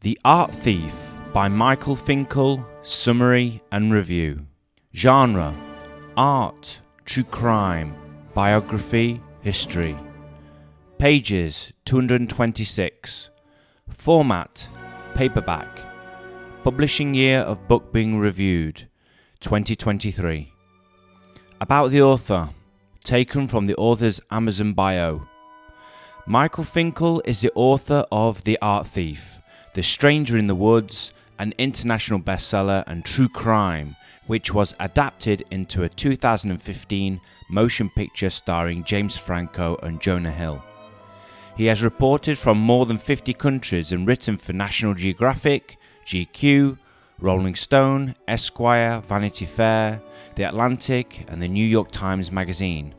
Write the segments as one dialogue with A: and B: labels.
A: The Art Thief by Michael Finkel, summary and review. Genre: art, true crime, biography, history. Pages: 226. Format: paperback. Publishing year of book being reviewed: 2023. About the author, taken from the author's Amazon bio. Michael Finkel is the author of The Art Thief, The Stranger in the Woods, an international bestseller, and True Crime, which was adapted into a 2015 motion picture starring James Franco and Jonah Hill. He has reported from more than 50 countries and written for National Geographic, GQ, Rolling Stone, Esquire, Vanity Fair, The Atlantic, and the New York Times Magazine.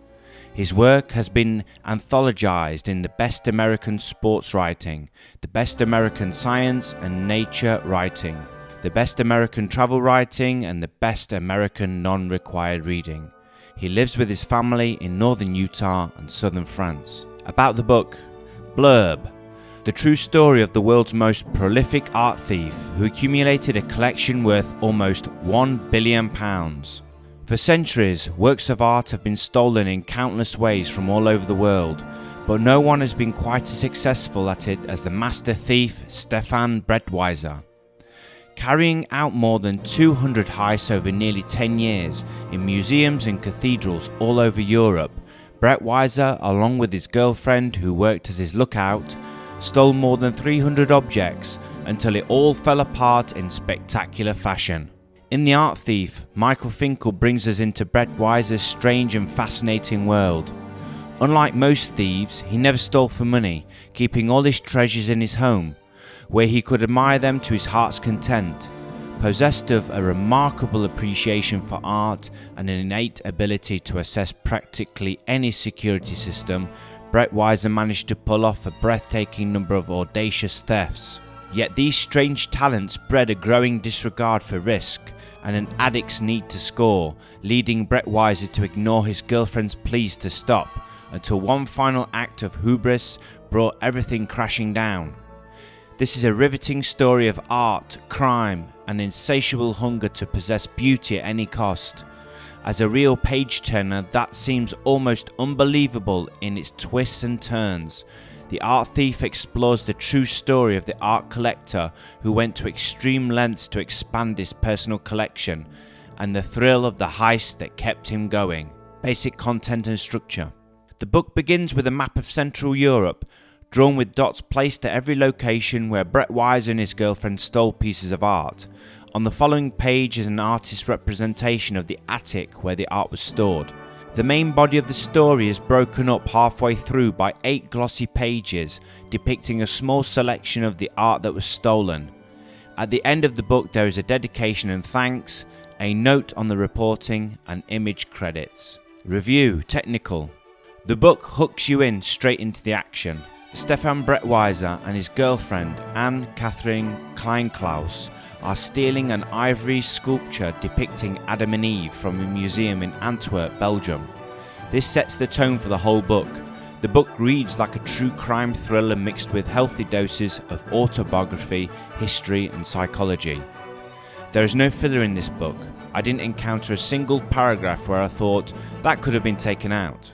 A: His work has been anthologized in the Best American Sports Writing, the Best American Science and Nature Writing, the Best American Travel Writing, and the Best American Non-Required Reading. He lives with his family in northern Utah and southern France. About the book: blurb. The true story of the world's most prolific art thief who accumulated a collection worth almost £1 billion. For centuries, works of art have been stolen in countless ways from all over the world, but no one has been quite as successful at it as the master thief Stefan Brettweiser. Carrying out more than 200 heists over nearly 10 years in museums and cathedrals all over Europe, Brettweiser, along with his girlfriend who worked as his lookout, stole more than 300 objects until it all fell apart in spectacular fashion. In The Art Thief, Michael Finkel brings us into Brettweiser's strange and fascinating world. Unlike most thieves, he never stole for money, keeping all his treasures in his home, where he could admire them to his heart's content. Possessed of a remarkable appreciation for art and an innate ability to assess practically any security system, Brettweiser managed to pull off a breathtaking number of audacious thefts. Yet these strange talents bred a growing disregard for risk and an addict's need to score, leading Brettweiser to ignore his girlfriend's pleas to stop, until one final act of hubris brought everything crashing down. This is a riveting story of art, crime, and insatiable hunger to possess beauty at any cost. As a real page-turner that seems almost unbelievable in its twists and turns, The Art Thief explores the true story of the art collector who went to extreme lengths to expand his personal collection, and the thrill of the heist that kept him going. Basic content and structure. The book begins with a map of Central Europe, drawn with dots placed at every location where Brettweiser and his girlfriend stole pieces of art. On the following page is an artist's representation of the attic where the art was stored. The main body of the story is broken up halfway through by 8 glossy pages depicting a small selection of the art that was stolen. At the end of the book there is a dedication and thanks, a note on the reporting, and image credits. Review: technical. The book hooks you in straight into the action. Stefan Brettweiser and his girlfriend Anne Catherine Kleinklaus are stealing an ivory sculpture depicting Adam and Eve from a museum in Antwerp, Belgium. This sets the tone for the whole book. The book reads like a true crime thriller mixed with healthy doses of autobiography, history, and psychology. There is no filler in this book. I didn't encounter a single paragraph where I thought that could have been taken out.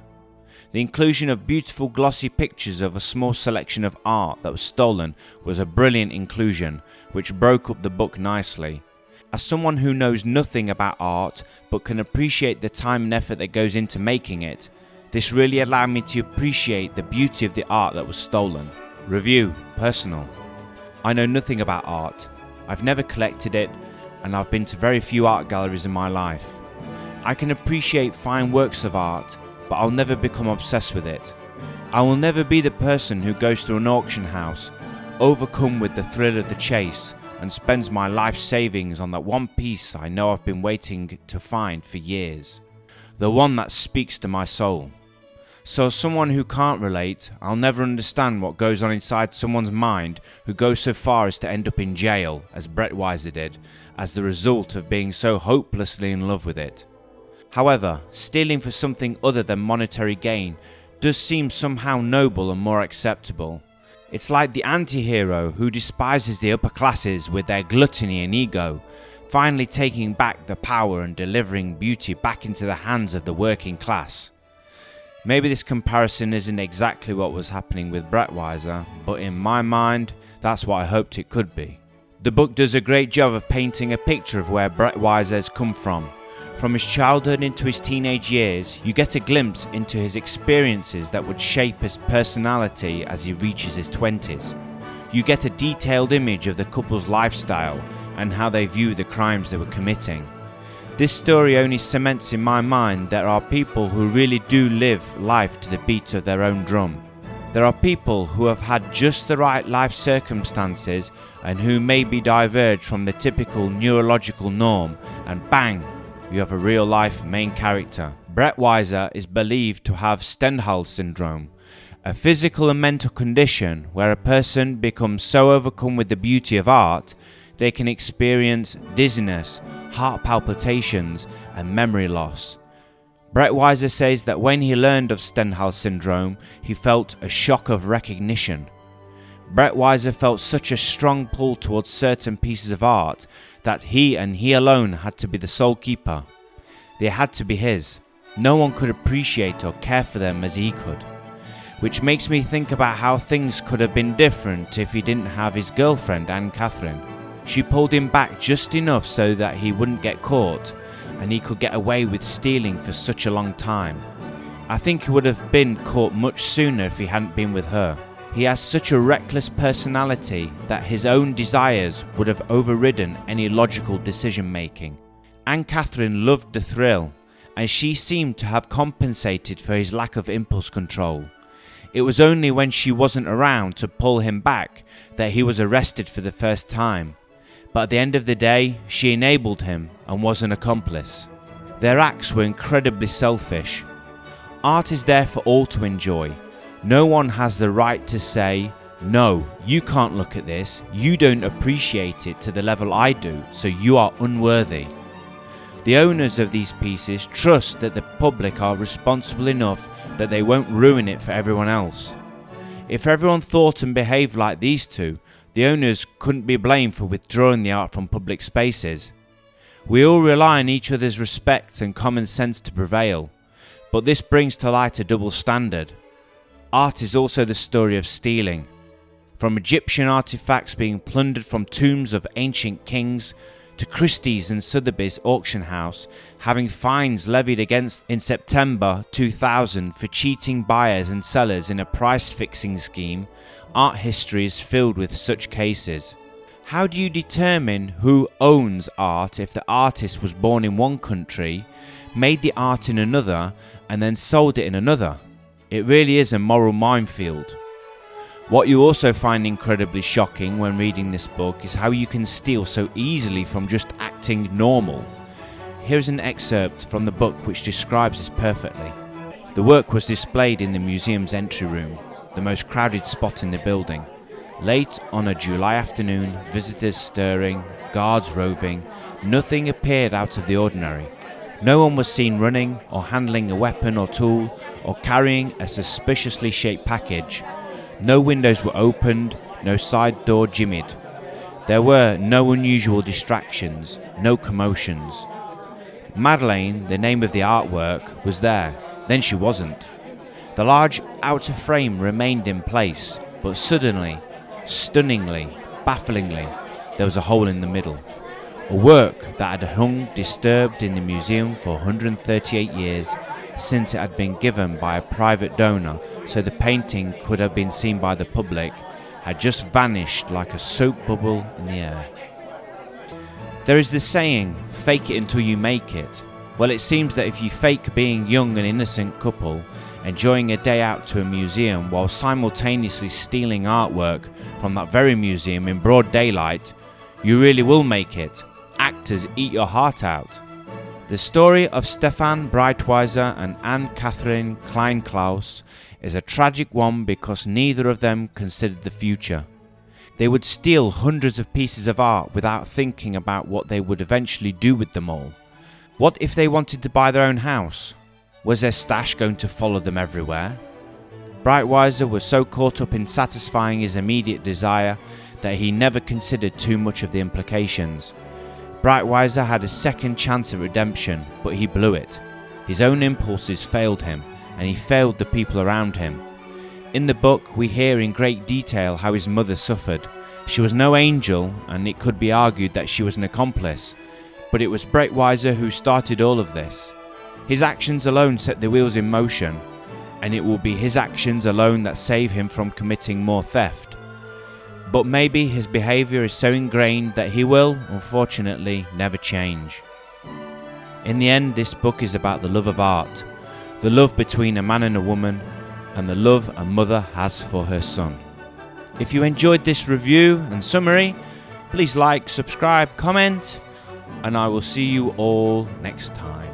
A: The inclusion of beautiful glossy pictures of a small selection of art that was stolen was a brilliant inclusion, which broke up the book nicely. As someone who knows nothing about art but can appreciate the time and effort that goes into making it, this really allowed me to appreciate the beauty of the art that was stolen. Review: personal. I know nothing about art. I've never collected it, and I've been to very few art galleries in my life. I can appreciate fine works of art, but I'll never become obsessed with it. I will never be the person who goes to an auction house, overcome with the thrill of the chase, and spends my life savings on that one piece I know I've been waiting to find for years. The one that speaks to my soul. So as someone who can't relate, I'll never understand what goes on inside someone's mind who goes so far as to end up in jail, as Brettweiser did, as the result of being so hopelessly in love with it. However, stealing for something other than monetary gain does seem somehow noble and more acceptable. It's like the anti-hero who despises the upper classes with their gluttony and ego, finally taking back the power and delivering beauty back into the hands of the working class. Maybe this comparison isn't exactly what was happening with Brettweiser, but in my mind, that's what I hoped it could be. The book does a great job of painting a picture of where Brettweiser has come from. From his childhood into his teenage years, you get a glimpse into his experiences that would shape his personality as he reaches his 20s. You get a detailed image of the couple's lifestyle and how they view the crimes they were committing. This story only cements in my mind there are people who really do live life to the beat of their own drum. There are people who have had just the right life circumstances and who maybe diverge from the typical neurological norm, and bang, you have a real life main character. Brettweiser is believed to have Stendhal syndrome, a physical and mental condition where a person becomes so overcome with the beauty of art they can experience dizziness, heart palpitations and memory loss. Brettweiser says that when he learned of Stendhal syndrome, he felt a shock of recognition. Brettweiser felt such a strong pull towards certain pieces of art that he and he alone had to be the sole keeper. They had to be his. No one could appreciate or care for them as he could. Which makes me think about how things could have been different if he didn't have his girlfriend, Anne-Catherine. She pulled him back just enough so that he wouldn't get caught and he could get away with stealing for such a long time. I think he would have been caught much sooner if he hadn't been with her. He has such a reckless personality that his own desires would have overridden any logical decision making. Anne-Catherine loved the thrill, and she seemed to have compensated for his lack of impulse control. It was only when she wasn't around to pull him back that he was arrested for the first time. But at the end of the day, she enabled him and was an accomplice. Their acts were incredibly selfish. Art is there for all to enjoy. No one has the right to say, "No, you can't look at this, you don't appreciate it to the level I do, so you are unworthy." The owners of these pieces trust that the public are responsible enough that they won't ruin it for everyone else. If everyone thought and behaved like these two, the owners couldn't be blamed for withdrawing the art from public spaces. We all rely on each other's respect and common sense to prevail, but this brings to light a double standard. Art is also the story of stealing. From Egyptian artifacts being plundered from tombs of ancient kings, to Christie's and Sotheby's auction house having fines levied against in September 2000 for cheating buyers and sellers in a price-fixing scheme, art history is filled with such cases. How do you determine who owns art if the artist was born in one country, made the art in another, and then sold it in another? It really is a moral minefield. What you also find incredibly shocking when reading this book is how you can steal so easily from just acting normal. Here's an excerpt from the book which describes this perfectly. The work was displayed in the museum's entry room, the most crowded spot in the building. Late on a July afternoon, visitors stirring, guards roving, nothing appeared out of the ordinary. No one was seen running or handling a weapon or tool or carrying a suspiciously shaped package. No windows were opened, no side door jimmied. There were no unusual distractions, no commotions. Madeleine, the name of the artwork, was there, then she wasn't. The large outer frame remained in place, but suddenly, stunningly, bafflingly, there was a hole in the middle. A work that had hung disturbed in the museum for 138 years, since it had been given by a private donor so the painting could have been seen by the public, had just vanished like a soap bubble in the air. There is this saying, fake it until you make it. Well, it seems that if you fake being young and innocent couple, enjoying a day out to a museum while simultaneously stealing artwork from that very museum in broad daylight, you really will make it. Actors, eat your heart out. The story of Stefan Breitweiser and Anne-Catherine Kleinklaus is a tragic one because neither of them considered the future. They would steal hundreds of pieces of art without thinking about what they would eventually do with them all. What if they wanted to buy their own house? Was their stash going to follow them everywhere? Breitweiser was so caught up in satisfying his immediate desire that he never considered too much of the implications. Breitweiser had a second chance at redemption, but he blew it. His own impulses failed him, and he failed the people around him. In the book, we hear in great detail how his mother suffered. She was no angel, and it could be argued that she was an accomplice, but it was Breitweiser who started all of this. His actions alone set the wheels in motion, and it will be his actions alone that save him from committing more theft. But maybe his behaviour is so ingrained that he will, unfortunately, never change. In the end, this book is about the love of art, the love between a man and a woman, and the love a mother has for her son. If you enjoyed this review and summary, please like, subscribe, comment, and I will see you all next time.